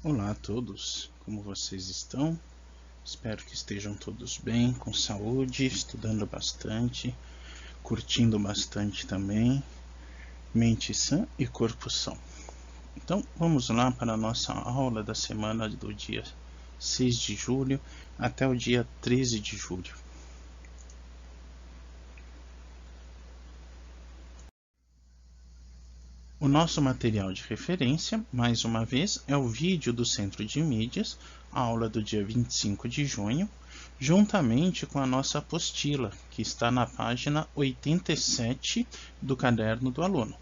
Olá a todos, como vocês estão? Espero que estejam todos bem, com saúde, estudando bastante, curtindo bastante também, mente sã e corpo são. Então vamos lá para a nossa aula da semana do dia 6 de julho até o dia 13 de julho. O nosso material de referência, mais uma vez, é o vídeo do Centro de Mídias, a aula do dia 25 de junho, juntamente com a nossa apostila, que está na página 87 do caderno do aluno.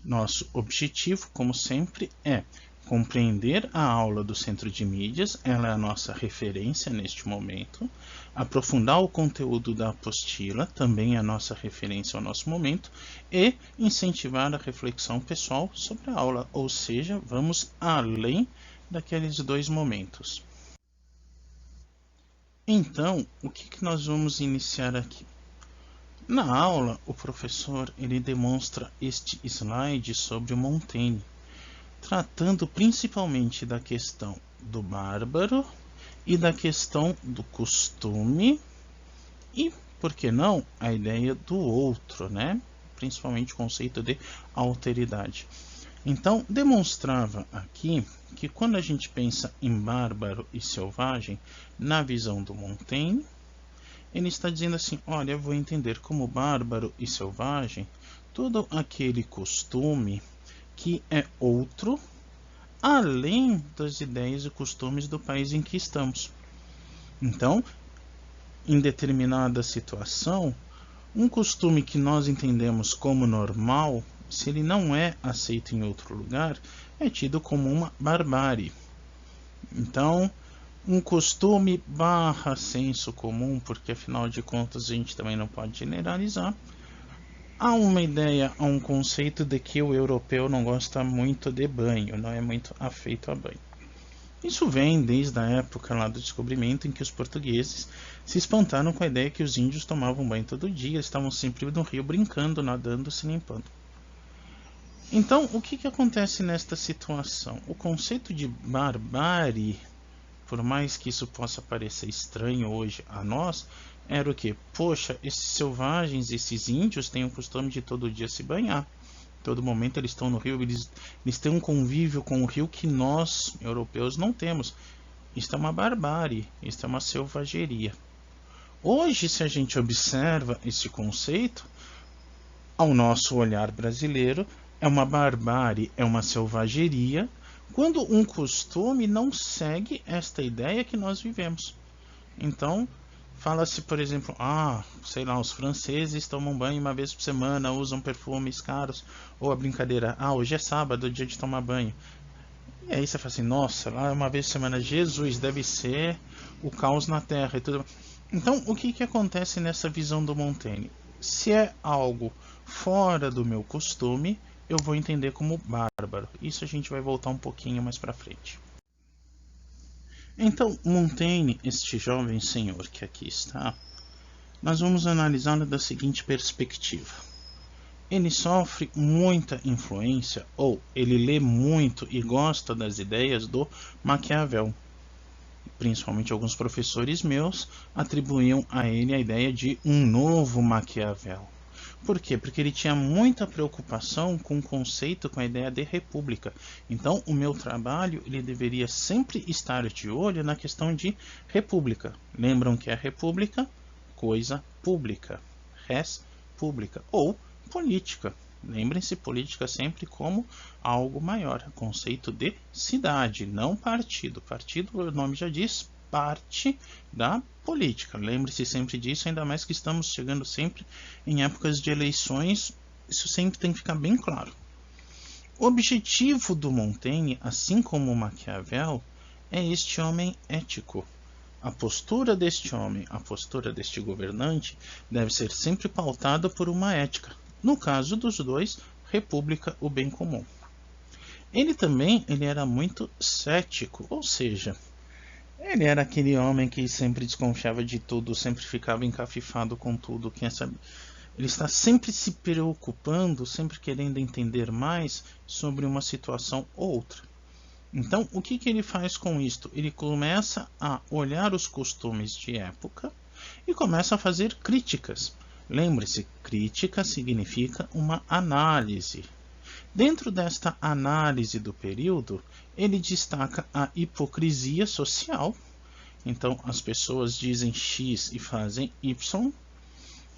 Nosso objetivo, como sempre, é compreender a aula do Centro de Mídias, ela é a nossa referência neste momento, aprofundar o conteúdo da apostila, também é a nossa referência ao nosso momento, e incentivar a reflexão pessoal sobre a aula, ou seja, vamos além daqueles dois momentos. Então, o que nós vamos iniciar aqui? Na aula, o professor ele demonstra este slide sobre o Montaigne, tratando principalmente da questão do bárbaro e da questão do costume e, por que não, a ideia do outro, né? Principalmente o conceito de alteridade. Então, demonstrava aqui que quando a gente pensa em bárbaro e selvagem, na visão do Montaigne, ele está dizendo assim, olha, eu vou entender como bárbaro e selvagem todo aquele costume que é outro, além das ideias e costumes do país em que estamos. Então, em determinada situação, um costume que nós entendemos como normal, se ele não é aceito em outro lugar, é tido como uma barbárie. Então, um costume barra senso comum, porque afinal de contas a gente também não pode generalizar. Há uma ideia, há um conceito de que o europeu não gosta muito de banho, não é muito afeito a banho. Isso vem desde a época lá do descobrimento, em que os portugueses se espantaram com a ideia que os índios tomavam banho todo dia, estavam sempre no rio brincando, nadando, se limpando. Então, o que acontece nesta situação? O conceito de barbárie, por mais que isso possa parecer estranho hoje a nós, era o que? Poxa, esses selvagens, esses índios têm o costume de todo dia se banhar. Todo momento eles estão no rio, eles têm um convívio com o rio que nós, europeus, não temos. Isso é uma barbárie, isso é uma selvageria. Hoje, se a gente observa esse conceito, ao nosso olhar brasileiro, é uma barbárie, é uma selvageria, quando um costume não segue esta ideia que nós vivemos. Então, fala-se, por exemplo, sei lá, os franceses tomam banho uma vez por semana, usam perfumes caros, ou a brincadeira, hoje é sábado, dia de tomar banho. E aí você fala assim, nossa, lá uma vez por semana, Jesus, deve ser o caos na Terra e tudo. Então, o que acontece nessa visão do Montaigne? Se é algo fora do meu costume, eu vou entender como bárbaro. Isso a gente vai voltar um pouquinho mais para frente. Então, Montaigne, este jovem senhor que aqui está, nós vamos analisá-lo da seguinte perspectiva. Ele sofre muita influência, ou ele lê muito e gosta das ideias do Maquiavel. Principalmente alguns professores meus atribuíam a ele a ideia de um novo Maquiavel. Por quê? Porque ele tinha muita preocupação com o conceito, com a ideia de república. Então, o meu trabalho ele deveria sempre estar de olho na questão de república. Lembram que é república? Coisa pública. Res pública. Ou política. Lembrem-se, política sempre como algo maior. Conceito de cidade, não partido. Partido, o nome já diz, parte da política. Lembre-se sempre disso, ainda mais que estamos chegando sempre em épocas de eleições. Isso sempre tem que ficar bem claro. O objetivo do Montaigne, assim como o Maquiavel, é este homem ético. A postura deste homem, a postura deste governante, deve ser sempre pautada por uma ética. No caso dos dois, república, o bem comum. Ele era muito cético, ou seja, ele era aquele homem que sempre desconfiava de tudo, sempre ficava encafifado com tudo. Ele está sempre se preocupando, sempre querendo entender mais sobre uma situação ou outra. Então, o que ele faz com isto? Ele começa a olhar os costumes de época e começa a fazer críticas. Lembre-se, crítica significa uma análise. Dentro desta análise do período, ele destaca a hipocrisia social. Então, as pessoas dizem X e fazem Y.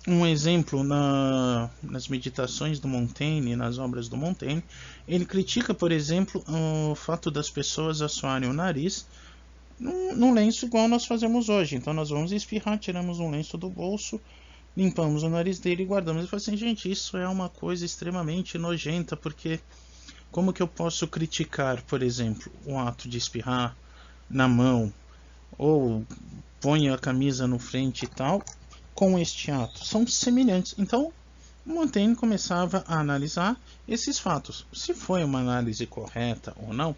Um exemplo nas meditações do Montaigne, nas obras do Montaigne, ele critica, por exemplo, o fato das pessoas assoarem o nariz num lenço igual nós fazemos hoje. Então nós vamos espirrar, tiramos um lenço do bolso, limpamos o nariz dele e guardamos. Ele fala assim, gente, isso é uma coisa extremamente nojenta, porque como que eu posso criticar, por exemplo, o ato de espirrar na mão, ou põe a camisa no frente e tal, com este ato? São semelhantes. Então, Montaigne começava a analisar esses fatos. Se foi uma análise correta ou não,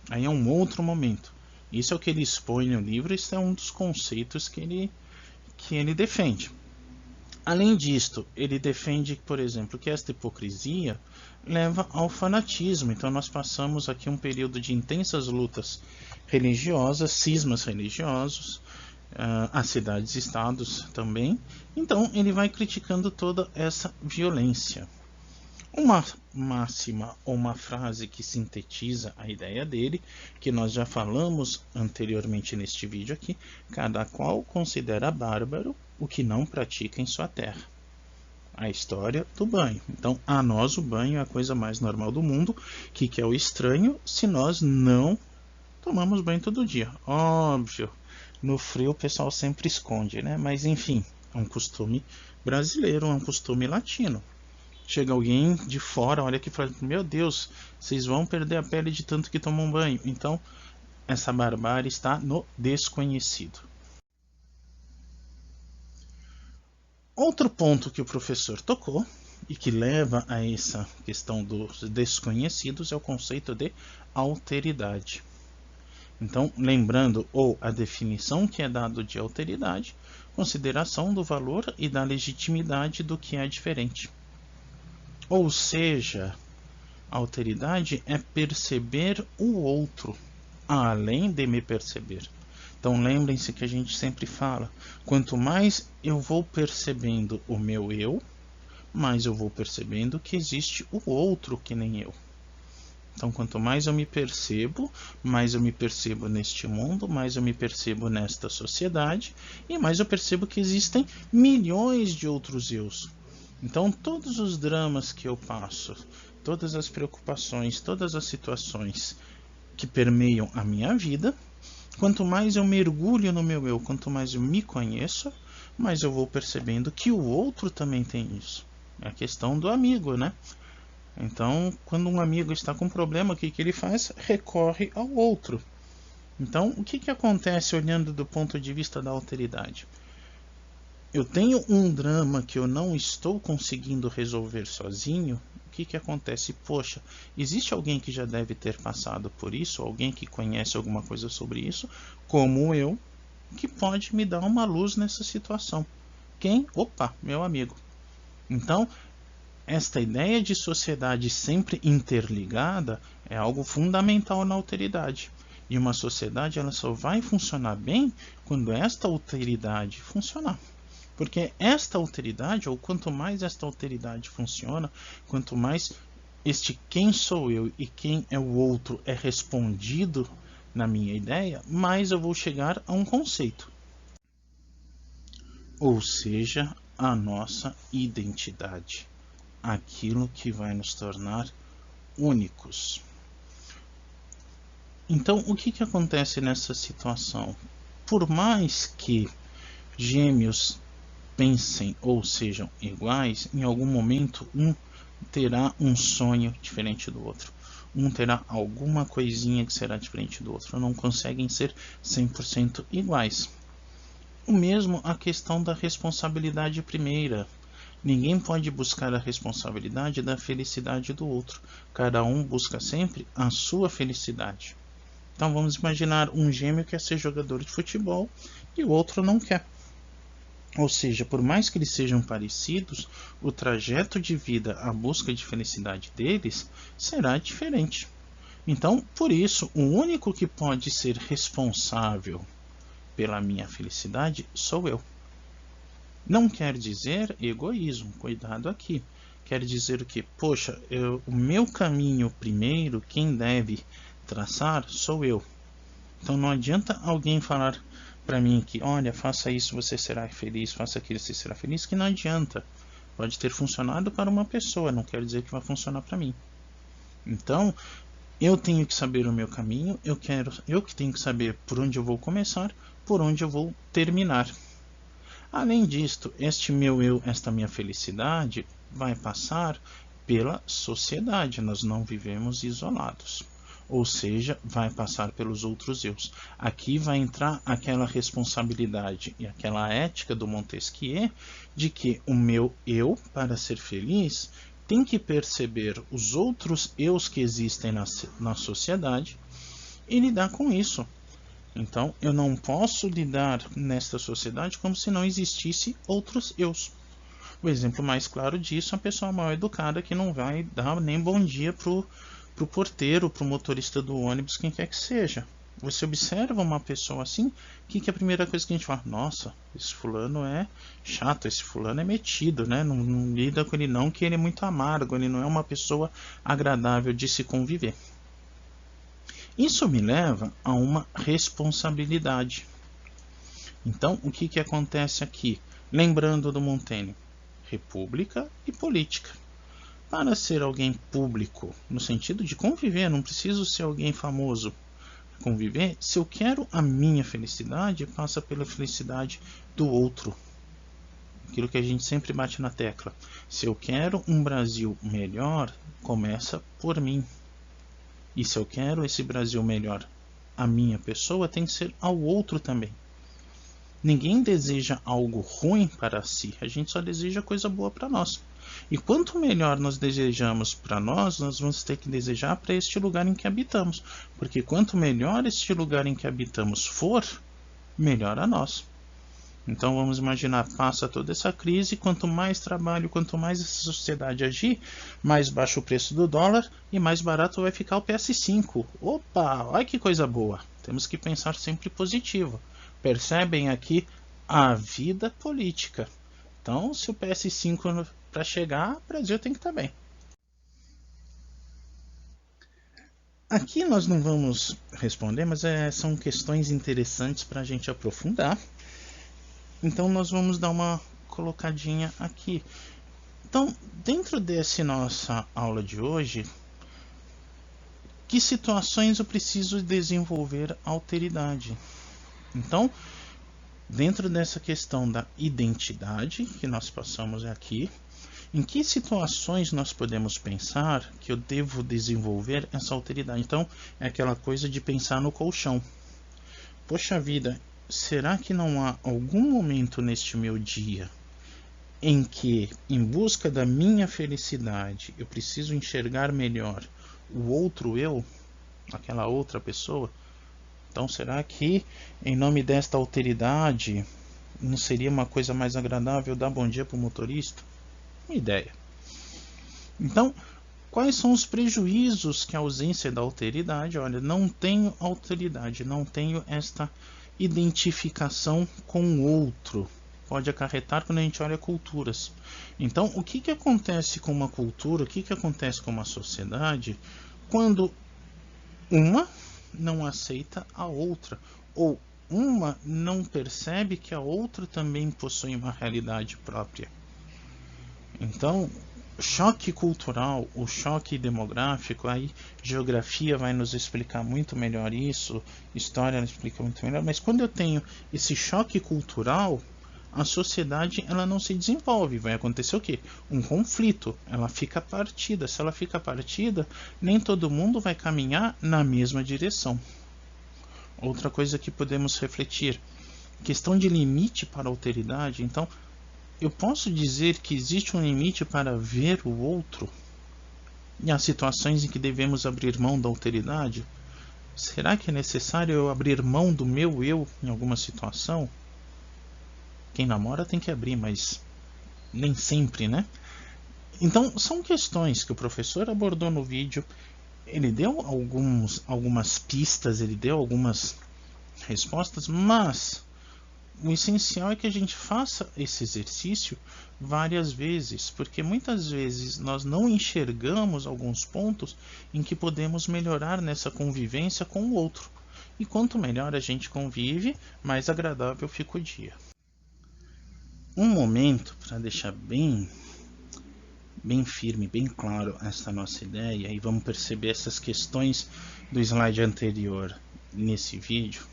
aí é um outro momento. Isso é o que ele expõe no livro, isso é um dos conceitos que ele defende. Além disto, ele defende, por exemplo, que esta hipocrisia leva ao fanatismo. Então nós passamos aqui um período de intensas lutas religiosas, cismas religiosos, as cidades-estados também. Então ele vai criticando toda essa violência. Uma máxima ou uma frase que sintetiza a ideia dele, que nós já falamos anteriormente neste vídeo aqui: cada qual considera bárbaro o que não pratica em sua terra. A história do banho. Então, a nós o banho é a coisa mais normal do mundo. O que é o estranho se nós não tomamos banho todo dia? Óbvio, no frio o pessoal sempre esconde, né? Mas enfim, é um costume brasileiro, é um costume latino. Chega alguém de fora, olha aqui e fala, meu Deus, vocês vão perder a pele de tanto que tomam banho. Então, essa barbárie está no desconhecido. Outro ponto que o professor tocou e que leva a essa questão dos desconhecidos é o conceito de alteridade. Então, lembrando, ou a definição que é dada de alteridade, consideração do valor e da legitimidade do que é diferente. Ou seja, a alteridade é perceber o outro, além de me perceber. Então lembrem-se que a gente sempre fala, quanto mais eu vou percebendo o meu eu, mais eu vou percebendo que existe o outro que nem eu. Então quanto mais eu me percebo, mais eu me percebo neste mundo, mais eu me percebo nesta sociedade, e mais eu percebo que existem milhões de outros eus. Então todos os dramas que eu passo, todas as preocupações, todas as situações que permeiam a minha vida, quanto mais eu mergulho no meu eu, quanto mais eu me conheço, mais eu vou percebendo que o outro também tem isso. É a questão do amigo, né? Então, quando um amigo está com problema, o que ele faz? Recorre ao outro. Então, o que acontece olhando do ponto de vista da alteridade? Eu tenho um drama que eu não estou conseguindo resolver sozinho. O que acontece? Poxa, existe alguém que já deve ter passado por isso, alguém que conhece alguma coisa sobre isso, como eu, que pode me dar uma luz nessa situação. Quem? Opa, meu amigo. Então, esta ideia de sociedade sempre interligada é algo fundamental na alteridade. E uma sociedade ela só vai funcionar bem quando esta alteridade funcionar. Porque esta alteridade, ou quanto mais esta alteridade funciona, quanto mais este quem sou eu e quem é o outro é respondido na minha ideia, mais eu vou chegar a um conceito. Ou seja, a nossa identidade. Aquilo que vai nos tornar únicos. Então, o que acontece nessa situação? Por mais que gêmeos pensem ou sejam iguais, em algum momento um terá um sonho diferente do outro. Um terá alguma coisinha que será diferente do outro. Não conseguem ser 100% iguais. O mesmo a questão da responsabilidade primeira. Ninguém pode buscar a responsabilidade da felicidade do outro. Cada um busca sempre a sua felicidade. Então vamos imaginar um gêmeo que quer ser jogador de futebol e o outro não quer. Ou seja, por mais que eles sejam parecidos, o trajeto de vida, a busca de felicidade deles será diferente. Então, por isso, o único que pode ser responsável pela minha felicidade sou eu. Não quer dizer egoísmo, cuidado aqui. Quer dizer o que? Poxa, o meu caminho primeiro, quem deve traçar sou eu. Então não adianta alguém falar para mim que, olha, faça isso, você será feliz, faça aquilo, você será feliz, que não adianta. Pode ter funcionado para uma pessoa, não quer dizer que vai funcionar para mim. Então, eu tenho que saber o meu caminho, eu que tenho que saber por onde eu vou começar, por onde eu vou terminar. Além disto, este meu eu, esta minha felicidade, vai passar pela sociedade. Nós não vivemos isolados. Ou seja, vai passar pelos outros eus. Aqui vai entrar aquela responsabilidade e aquela ética do Montesquieu de que o meu eu, para ser feliz, tem que perceber os outros eus que existem na sociedade e lidar com isso. Então, eu não posso lidar nesta sociedade como se não existisse outros eus. O exemplo mais claro disso é a pessoa mal educada que não vai dar nem bom dia pro porteiro, pro motorista do ônibus, quem quer que seja. Você observa uma pessoa assim, o que é a primeira coisa que a gente fala? Nossa, esse fulano é chato, esse fulano é metido, né? Não lida com ele não, que ele é muito amargo, ele não é uma pessoa agradável de se conviver. Isso me leva a uma responsabilidade. Então, o que acontece aqui? Lembrando do Montaigne, república e política. Para ser alguém público, no sentido de conviver, não preciso ser alguém famoso. Conviver, se eu quero a minha felicidade, passa pela felicidade do outro. Aquilo que a gente sempre bate na tecla. Se eu quero um Brasil melhor, começa por mim. E se eu quero esse Brasil melhor, a minha pessoa tem que ser ao outro também. Ninguém deseja algo ruim para si, a gente só deseja coisa boa para nós. E quanto melhor nós desejamos para nós vamos ter que desejar para este lugar em que habitamos. Porque quanto melhor este lugar em que habitamos for, melhor a nós. Então vamos imaginar, passa toda essa crise, quanto mais trabalho, quanto mais essa sociedade agir, mais baixo o preço do dólar e mais barato vai ficar o PS5. Opa, olha que coisa boa. Temos que pensar sempre positivo. Percebem aqui a vida política. Então, se o PS5 para chegar, o Brasil tem que estar bem. Aqui nós não vamos responder, mas são questões interessantes para a gente aprofundar. Então nós vamos dar uma colocadinha aqui. Então, dentro dessa nossa aula de hoje, que situações eu preciso desenvolver alteridade? Então, dentro dessa questão da identidade que nós passamos aqui, em que situações nós podemos pensar que eu devo desenvolver essa alteridade? Então, é aquela coisa de pensar no colchão. Poxa vida, será que não há algum momento neste meu dia em que, em busca da minha felicidade, eu preciso enxergar melhor o outro eu, aquela outra pessoa? Então, será que, em nome desta alteridade, não seria uma coisa mais agradável dar bom dia para o motorista? Uma ideia. Então, quais são os prejuízos que a ausência da alteridade? Olha, não tenho alteridade, não tenho esta identificação com o outro. Pode acarretar quando a gente olha culturas. Então, o que acontece com uma cultura, o que acontece com uma sociedade, quando uma não aceita a outra, ou uma não percebe que a outra também possui uma realidade própria? Então, choque cultural, o choque demográfico, aí geografia vai nos explicar muito melhor isso, história nos explica muito melhor, mas quando eu tenho esse choque cultural, a sociedade ela não se desenvolve, vai acontecer o quê? Um conflito, ela fica partida, se ela fica partida, nem todo mundo vai caminhar na mesma direção. Outra coisa que podemos refletir, questão de limite para a alteridade. Então, eu posso dizer que existe um limite para ver o outro? E há situações em que devemos abrir mão da alteridade? Será que é necessário eu abrir mão do meu eu em alguma situação? Quem namora tem que abrir, mas nem sempre, né? Então, são questões que o professor abordou no vídeo. ele deu algumas pistas, ele deu algumas respostas, mas o essencial é que a gente faça esse exercício várias vezes, porque muitas vezes nós não enxergamos alguns pontos em que podemos melhorar nessa convivência com o outro. E quanto melhor a gente convive, mais agradável fica o dia. Um momento para deixar bem firme, bem claro essa nossa ideia, e vamos perceber essas questões do slide anterior nesse vídeo,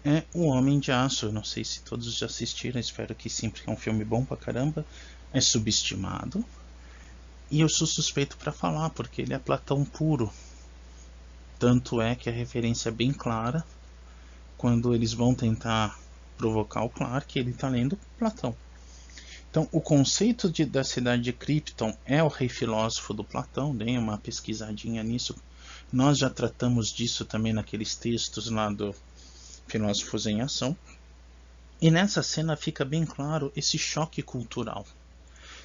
é O Homem de Aço. Eu não sei se todos já assistiram, espero que sim, porque é um filme bom pra caramba. É subestimado, e eu sou suspeito para falar, porque ele é Platão puro. Tanto é que a referência é bem clara, quando eles vão tentar provocar o Clark, ele está lendo Platão. Então, o conceito da cidade de Krypton é o rei filósofo do Platão. Deem uma pesquisadinha nisso. Nós já tratamos disso também naqueles textos lá do Filósofos em Ação. E nessa cena fica bem claro esse choque cultural.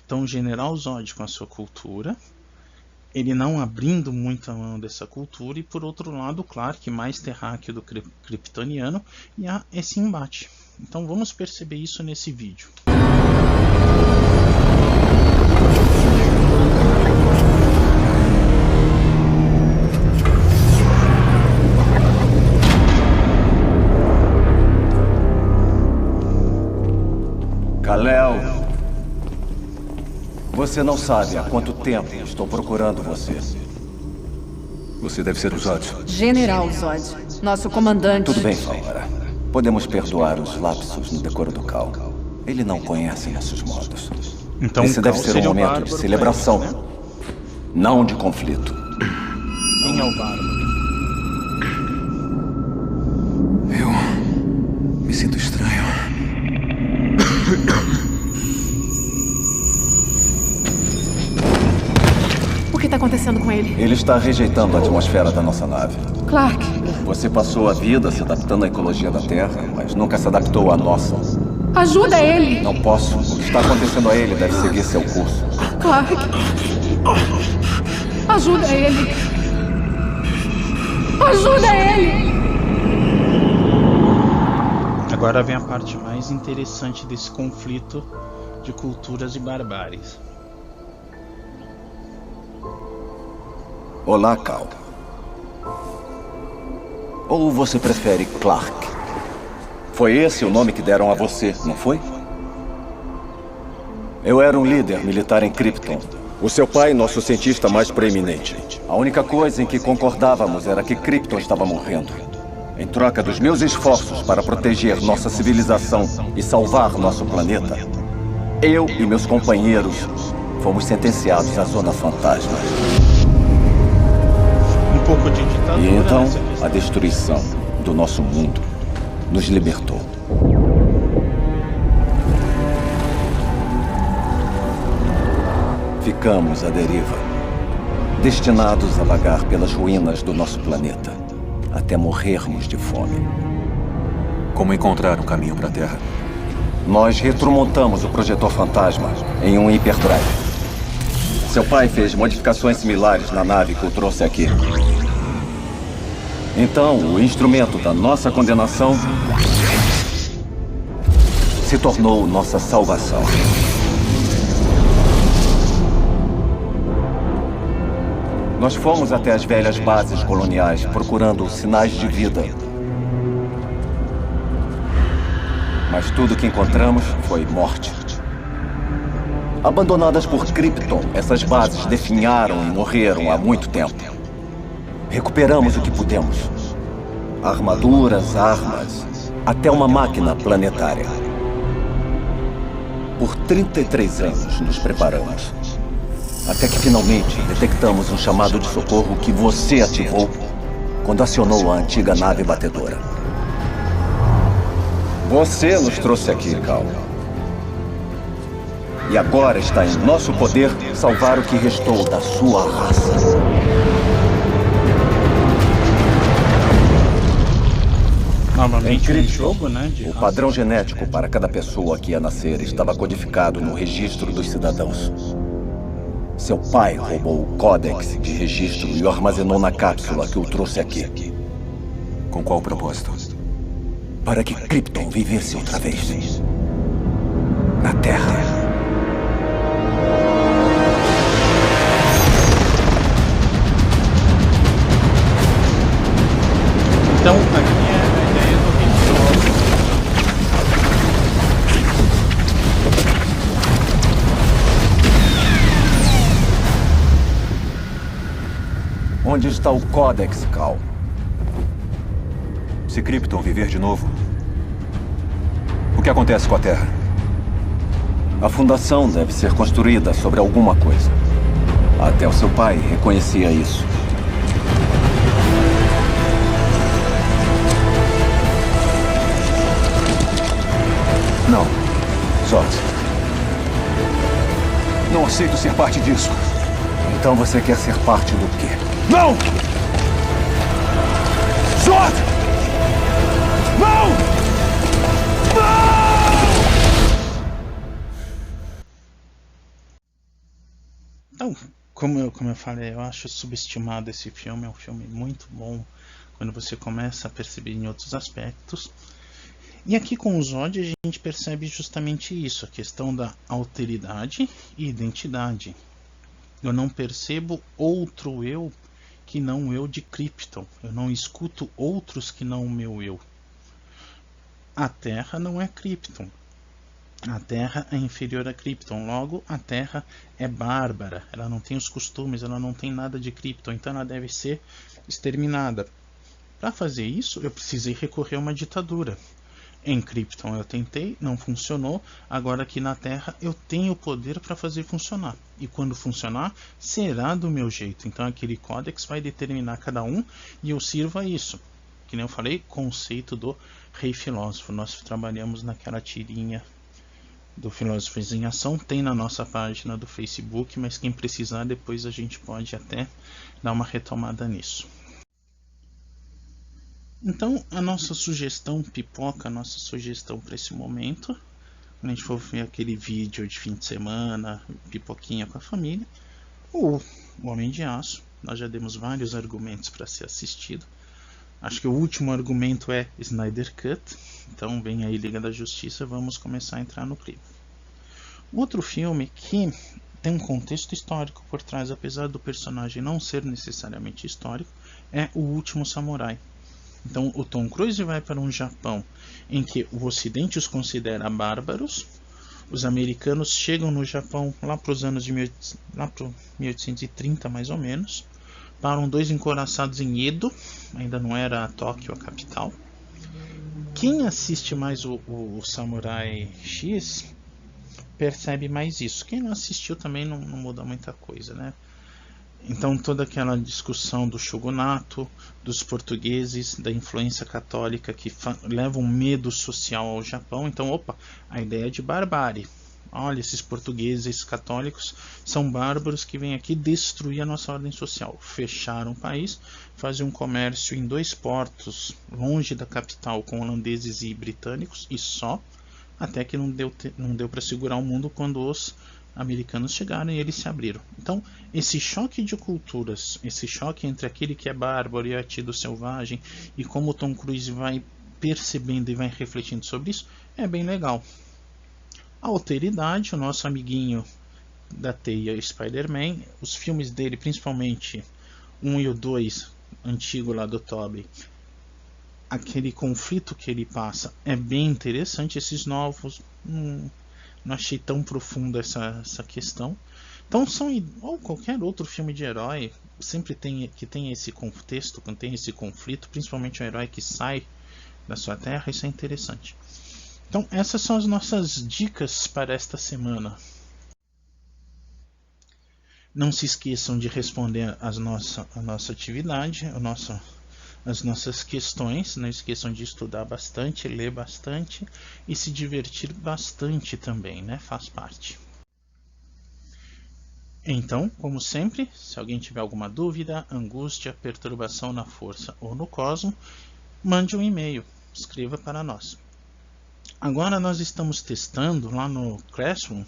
Então, o General Zod com a sua cultura, ele não abrindo muito a mão dessa cultura, e por outro lado, o Clark mais terráqueo do kryptoniano, e há esse embate. Então, vamos perceber isso nesse vídeo. Kal-El, você não sabe há quanto tempo estou procurando você. Você deve ser o Zod. General Zod, nosso comandante. Tudo bem, Falmara. Podemos perdoar os lapsos no decoro do Cal. Ele não conhece nossos modos. Então, esse deve ser um momento de celebração, né? Não de conflito. Quem é o bárbaro? Eu me sinto estranho. O que está acontecendo com ele? Ele está rejeitando a atmosfera da nossa nave. Clark, Você passou a vida se adaptando à ecologia da Terra, mas nunca se adaptou à nossa. ajuda ele! Não posso. O que está acontecendo a ele deve seguir seu curso. Clark, ajuda ele! Ajuda ele! Agora vem a parte mais interessante desse conflito de culturas e barbáries. Olá, Cal. Ou você prefere Clark? Foi esse o nome que deram a você, não foi? Eu era um líder militar em Krypton. O seu pai, nosso cientista mais preeminente. A única coisa em que concordávamos era que Krypton estava morrendo. Em troca dos meus esforços para proteger nossa civilização e salvar nosso planeta, eu e meus companheiros fomos sentenciados à Zona Fantasma. Um pouco de ditadura. E então, nessa a questão. destruição do nosso mundo nos libertou. Ficamos à deriva, destinados a vagar pelas ruínas do nosso planeta, até morrermos de fome. Como encontrar um caminho para a Terra? Nós retromontamos o projetor fantasma em um hiperdrive. Seu pai fez modificações similares na nave que o trouxe aqui. Então, o instrumento da nossa condenação se tornou nossa salvação. Nós fomos até as velhas bases coloniais procurando sinais de vida. Mas tudo que encontramos foi morte. Abandonadas por Krypton, essas bases definharam e morreram há muito tempo. Recuperamos o que pudemos. Armaduras, armas, até uma máquina planetária. Por 33 anos nos preparamos. Até que finalmente detectamos um chamado de socorro que você ativou quando acionou a antiga nave batedora. Você nos trouxe aqui, Cal. E agora está em nosso poder salvar o que restou da sua raça. Novamente um jogo, né? O padrão genético para cada pessoa que ia nascer estava codificado no registro dos cidadãos. Seu pai roubou o códex de registro e o armazenou na cápsula que o trouxe aqui. Com qual propósito? Para que Krypton vivesse outra vez. Na Terra. Então, aqui é a ideia do ritual. Onde está o códex, Cal? Se Krypton viver de novo, o que acontece com a Terra? A fundação deve ser construída sobre alguma coisa. Até o seu pai reconhecia isso. Não, Zod. Não aceito ser parte disso. Então você quer ser parte do quê? Não! Zod! Não! Então, como eu falei, eu acho subestimado esse filme. É um filme muito bom quando você começa a perceber em outros aspectos. E aqui com o Zod a gente percebe justamente isso, a questão da alteridade e identidade. Eu não percebo outro eu que não o eu de Krypton. Eu não escuto outros que não o meu eu. A Terra não é Krypton. A Terra é inferior a Krypton. Logo, a Terra é bárbara. Ela não tem os costumes, ela não tem nada de Krypton. Então ela deve ser exterminada. Para fazer isso, eu precisei recorrer a uma ditadura. Em Krypton eu tentei, não funcionou. Agora aqui na Terra eu tenho o poder para fazer funcionar. E quando funcionar, será do meu jeito. Então aquele códex vai determinar cada um e eu sirvo a isso. Que nem eu falei, conceito do rei filósofo. Nós trabalhamos naquela tirinha do Filósofos em Ação. Tem na nossa página do Facebook, mas quem precisar depois a gente pode até dar uma retomada nisso. Então, a nossa sugestão pipoca, a nossa sugestão para esse momento, quando a gente for ver aquele vídeo de fim de semana, pipoquinha com a família, o Homem de Aço. Nós já demos vários argumentos para ser assistido. Acho que o último argumento é Snyder Cut. Então, vem aí Liga da Justiça, vamos começar a entrar no clima. Outro filme que tem um contexto histórico por trás, apesar do personagem não ser necessariamente histórico, é O Último Samurai. Então o Tom Cruise vai para um Japão em que o Ocidente os considera bárbaros. Os americanos chegam no Japão lá para os anos de 1830 mais ou menos. Param dois encouraçados em Edo, ainda não era Tóquio a capital. Quem assiste mais o Samurai X percebe mais isso. Quem não assistiu também não muda muita coisa, né? Então toda aquela discussão do shogunato, dos portugueses, da influência católica que leva um medo social ao Japão. Então, a ideia de barbárie. Olha, esses portugueses católicos são bárbaros que vêm aqui destruir a nossa ordem social. Fecharam o país, faziam um comércio em 2 portos, longe da capital, com holandeses e britânicos, e só, até que não deu para segurar o mundo quando os americanos chegaram e eles se abriram. Então, esse choque de culturas, esse choque entre aquele que é bárbaro e atido selvagem, e como o Tom Cruise vai percebendo e vai refletindo sobre isso, é bem legal. A alteridade, o nosso amiguinho da teia Spider-Man, os filmes dele, principalmente 1 e o 2, antigo lá do Tobey, aquele conflito que ele passa é bem interessante. Esses novos não achei tão profunda essa questão. Então ou qualquer outro filme de herói sempre tem esse contexto, quando tem esse conflito, principalmente um herói que sai da sua terra, isso é interessante. Então essas são as nossas dicas para esta semana. Não se esqueçam de responder a nossa atividade, as nossas questões. Não esqueçam de estudar bastante, ler bastante e se divertir bastante também, né? Faz parte. Então, como sempre, se alguém tiver alguma dúvida, angústia, perturbação na força ou no cosmo, mande um e-mail, escreva para nós. Agora nós estamos testando lá no Classroom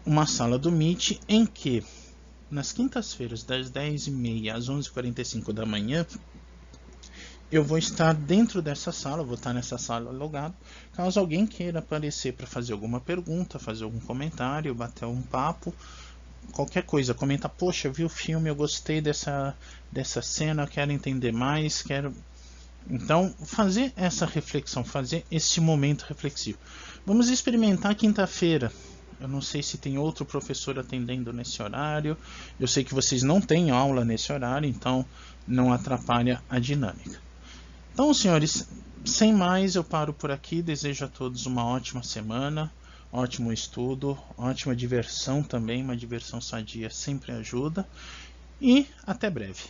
uma sala do Meet em que, nas quintas-feiras, das 10h30 às 11h45 da manhã, eu vou estar dentro dessa sala, vou estar nessa sala logado. Caso alguém queira aparecer para fazer alguma pergunta, fazer algum comentário, bater um papo, qualquer coisa, comenta, poxa, eu vi o filme, eu gostei dessa cena, quero entender mais, quero... Então, fazer essa reflexão, fazer esse momento reflexivo. Vamos experimentar quinta-feira. Eu não sei se tem outro professor atendendo nesse horário. Eu sei que vocês não têm aula nesse horário, então não atrapalha a dinâmica. Então, senhores, sem mais, eu paro por aqui. Desejo a todos uma ótima semana, ótimo estudo, ótima diversão também. Uma diversão sadia sempre ajuda. E até breve.